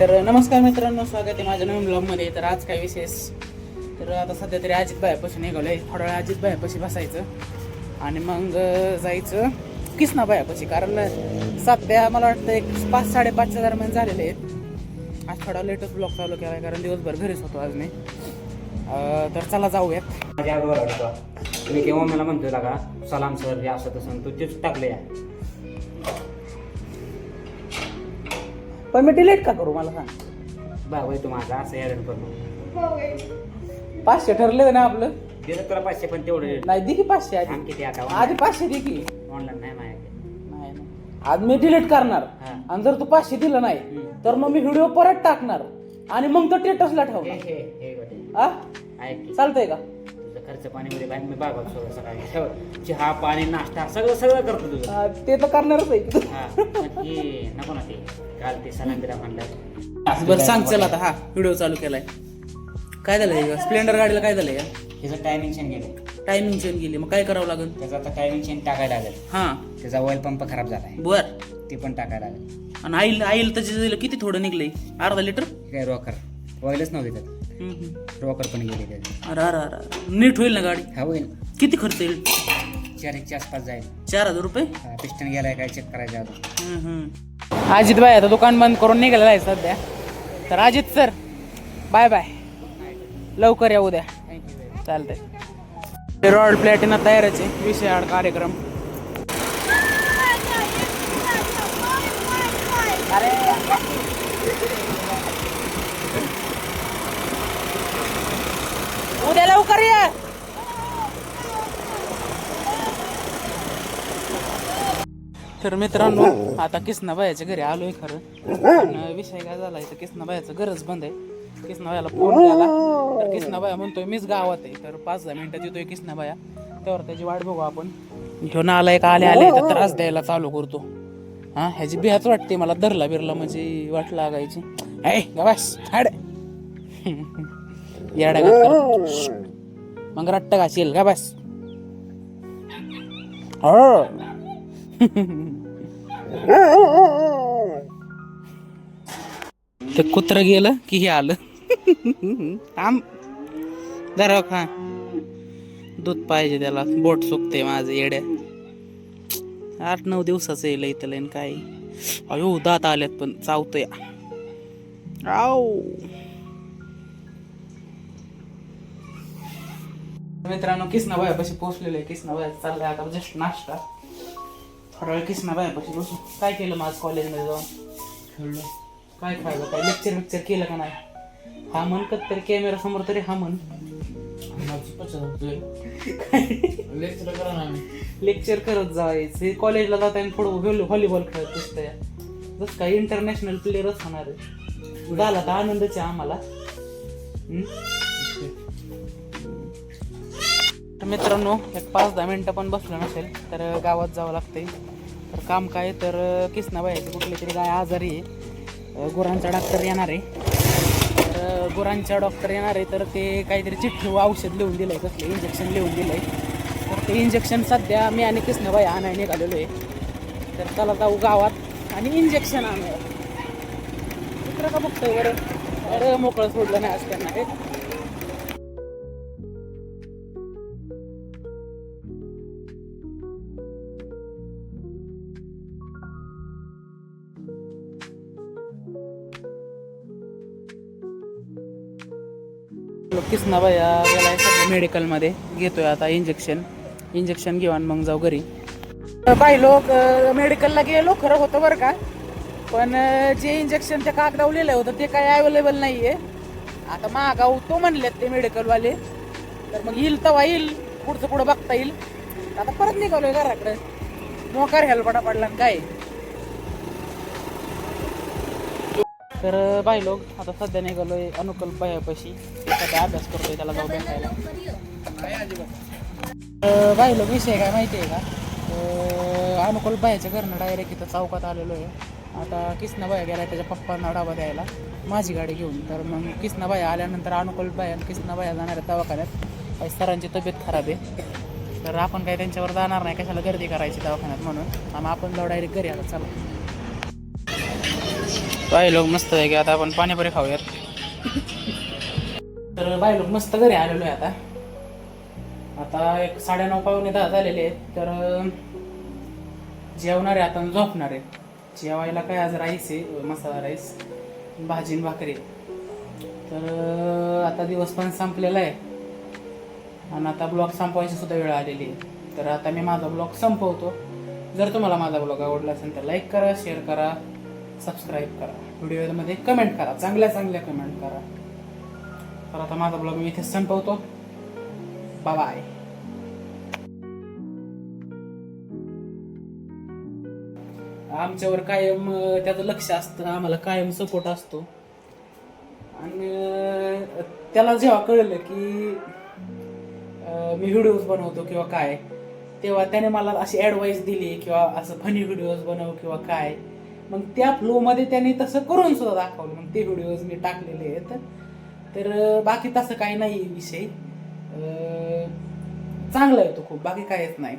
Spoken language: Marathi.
तर नमस्कार मित्रांनो, स्वागत आहे माझ्या नवीन ब्लॉगमध्ये. तर आज काय विशेष, तर आता सध्या तरी अजित भायापाशी निघालो आहे. थोडा वेळ अजित भायापाशी बसायचं आणि मग जायचं किसना भायापाशी. कारण सध्या मला वाटतं एक 5-5:30च्या दरम्यान झालेले आहेत. आज थोडा लेटेस्ट ब्लॉग चालू केला आहे कारण दिवसभर घरीच होतो आज मी. तर चला जाऊयात. माझ्या अगोदर वाटतो तुम्ही केव्हा मला म्हणतोय का सलाम सर हे असं तसं तू तेच टाकले. पण मी डिलीट का करू मला सांग. बाबा तू माझा असं यायला करू 500 ठरले ना आपलं. दिलं तुला 500 पण तेवढे नाही दे की 500 आधी. आम किती आता आधी 500 दे की. ऑनलाईन नाही माझ्याकडे. नाही आज मी डिलीट करणार आणि जर तू 500 दिलं नाही तर मग मी व्हिडिओ परत टाकणार आणि मग तो स्टेटसला ठेवणार. चालतंय का? तुझं खर्च पाणी मध्ये बाहेर मी बाबा सगळं सकाळी चहा पाणी नाश्ता सगळं करतो तुझं. ते तर करणारच आहे. हा पण हे नको ना ते काल ते सलाम बिरा म्हणलं. बरं सांग चल आता. हा व्हिडिओ चालू केलाय. काय झालंय स्प्लेंडर गाडीला? काय झालंय? त्याचं टायमिंग चेंज गेलं. टायमिंग चेंज गेली. मग काय करावं लागेल? त्याचा आता टायमिंग चेंज टाकायला लागेल. हा त्याचा ऑइल पंप खराब झालाय. बर. ते पण टाकायला लागेल. आणि आईल त्याचे किती थोडं निघलंय? अर्धा लिटर. काय रॉकर ऑइलच नव्हते त्यात. रॉकर पण गेले त्याचे. अरे अरे अरे नीट होईल ना गाडी? हा होईल. किती खर्च येईल? 4,100 आसपास जाईल. 4,000 रुपये. पिस्टन गेलाय काय चेक करायचं अजून. अजित भाई आता दुकान बंद करून निघालेला आहे सध्या. तर अजित सर बाय बाय, लवकर या उद्या. चालतंय. रॉयल प्लॅटिना तयारच आहे. विषयाड कार्यक्रम. उद्या लवकर या. तर मित्रांनो आता किसनाबाईच्या घरी आलोय खरं. पण विषय काय झालाय तर किसनाबाईचं घरच बंद आहे. किसनाबाईला फोन केला तर किसनाबाई म्हणतोय मीच गावात आहे. तर 5-10 मिनिटात येतोय किसनाबाई. त्यावर त्याची वाट बघू आपण. घेऊन आलाय का आले तर त्रास द्यायला चालू करतो. हा ह्याची बिहाच वाटते मला. धरला बिरला म्हणजे वाट लागायची. ऐ गवास हाड येडा मग रट्ट घाशील का बस. ते कुत्र गेलं की हे आलं. आम धरा खा. दूध पाहिजे त्याला. बोट सुकते माझं येड्या. 8-9 दिवसाचं येईल इथं लाईन. काय अयो दात आल्यात पण चावतोय. मित्रांनो किसनाबाईपाशी पोहोचलेलं आहे. किसनाबाई चाललाय आता जस्ट नाश्ता. थोडा वेळ किसनाबाईपाशी बसू. काय केलं माझ कॉलेजमध्ये जाऊन? खेळलो. काय खायला? काय लेक्चर केलं का नाही? हा म्हण तरी कॅमेरा समोर तरी हा म्हण. लेक्चर करत जायचं. कॉलेजला जाताना थोडं व्हॉलीबॉल खेळत दिसतंय. जस काय इंटरनॅशनल प्लेयरच होणार आहे. झाला तर आनंदच आहे आम्हाला. तर मित्रांनो एक 5-10 मिनिटं पण बसलं नसेल तर गावात जावं लागतंय. तर काम काय तर किसनाबाईची कुठली तरी गाय आजारी आहे. गुरांचा डॉक्टर येणार आहे. तर गुरांच्या डॉक्टर येणार आहे तर ते काहीतरी चिठ्ठी औषध लिहून दिलं आहे. कसलं इंजेक्शन लिहून दिलं आहे. तर ते इंजेक्शन सध्या मी आणि किसनाबाई आणायला निघालेलो आहे. तर त्याला जाऊ गावात आणि इंजेक्शन आणूया. कुठलं का बघतोय बरं. अरे मोकळं सोडलं नाही आज त्यांना. किसनाबाई गेलाय सध्या मेडिकलमध्ये. घेतोय आता इंजेक्शन घेऊन मग जाऊ घरी. काही लोक मेडिकलला गेलो खरं होतं बरं का. पण जे इंजेक्शन त्या कागदावर लिहिलं होतं ते काही अवेलेबल नाही आहे. आता मागाव तो म्हणलेत ते मेडिकलवाले. तर मग येईल तेव्हा येईल. पुढं बघता येईल. आता परत निघालोय घराकडे. मोकार हेलपटा पडला काय. तर बाई लोक आता सध्या निघालोय अनुकल्प भायापाशी. सध्या अभ्यास करतोय. त्याला जाऊ भेटायला. बाई लोक विषय काय माहिती आहे का. अनुकल्प भायाच्या घरनं डायरेक्ट इथं चौकात आलेलो आहे. आता किसनाबाई गेला त्याच्या पप्पांना डाबा द्यायला माझी गाडी घेऊन. तर मग किसनाबाई आल्यानंतर अनुकल्प भाई आणि किसनाबाई जाणार आहे दवाखान्यात. सरांची तब्येत खराब आहे. तर आपण काही त्यांच्यावर जाणार नाही. कशाला गर्दी करायची दवाखान्यात म्हणून. आणि आपण जाऊ डायरेक्ट घरी. आता चला. बाई लोक मस्त आहे की आता आपण पाणीपुरी खाऊयात. तर बाई लोक मस्त घरी आलेलो आहे आता. आता एक 9:30 पावणे 10 झालेले आहेत. तर जेवणार आहे आता, झोपणार आहे. जेवायला काय आज राईस आहे, मसाला राईस, भाजी आणि भाकरी. तर आता दिवस पण संपलेला आहे आणि आता ब्लॉग संपवायची सुद्धा वेळ आलेली आहे. तर आता मी माझा ब्लॉग संपवतो. जर तुम्हाला माझा ब्लॉग आवडला असेल तर लाईक करा, शेअर करा, सबस्क्राईब करा, व्हिडिओमध्ये कमेंट करा, चांगल्या चांगल्या कमेंट करा. तर आता माझा ब्लॉग मी इथेच संपवतो. बाय. आमच्यावर कायम त्याचं लक्ष असतं, आम्हाला कायम सपोर्ट असतो. आणि त्याला जेव्हा कळलं की मी व्हिडिओज बनवतो किंवा काय, तेव्हा त्याने मला अशी ॲडवाईस दिली किंवा असं फनी व्हिडिओज बनव किंवा काय. मग त्या फ्लोमध्ये त्याने तसं करून सुद्धा दाखवलं. मग ते व्हिडिओज मी टाकलेले आहेत. तर बाकी तसं काही नाही विषय, चांगला आहे तो खूप, बाकी काहीच नाही.